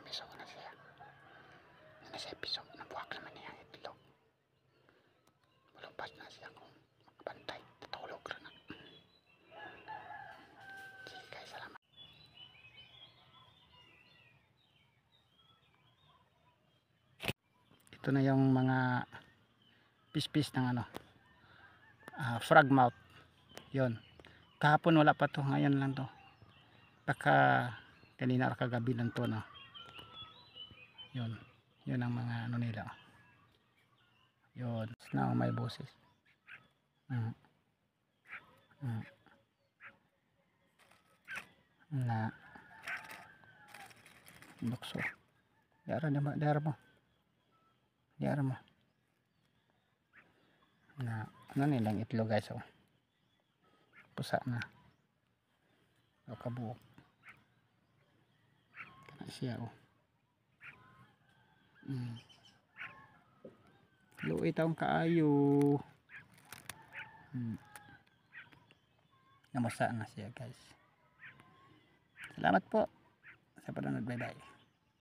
piso na siya. Na siya piso. Nabuhak naman niya itlog. Malupas na siya kung makabantay. Tatulog rin na. Sige guys, salamat. Ito na yung mga pispis ng ano, frog mouth. Yun. Kahapon wala pa to, ngayon lang to. Baka kanina or kagabi lang to, no. Yun. Yun ang mga ano nila. Yun. Na may boses. Na bukso. Diara mo. Na ano nilang itlog guys, oh. Pusa na. O kabuok. Kana siya, oh. Luoy taong kaayo. Namusta na siya guys. Salamat po sa panonood. Bye bye.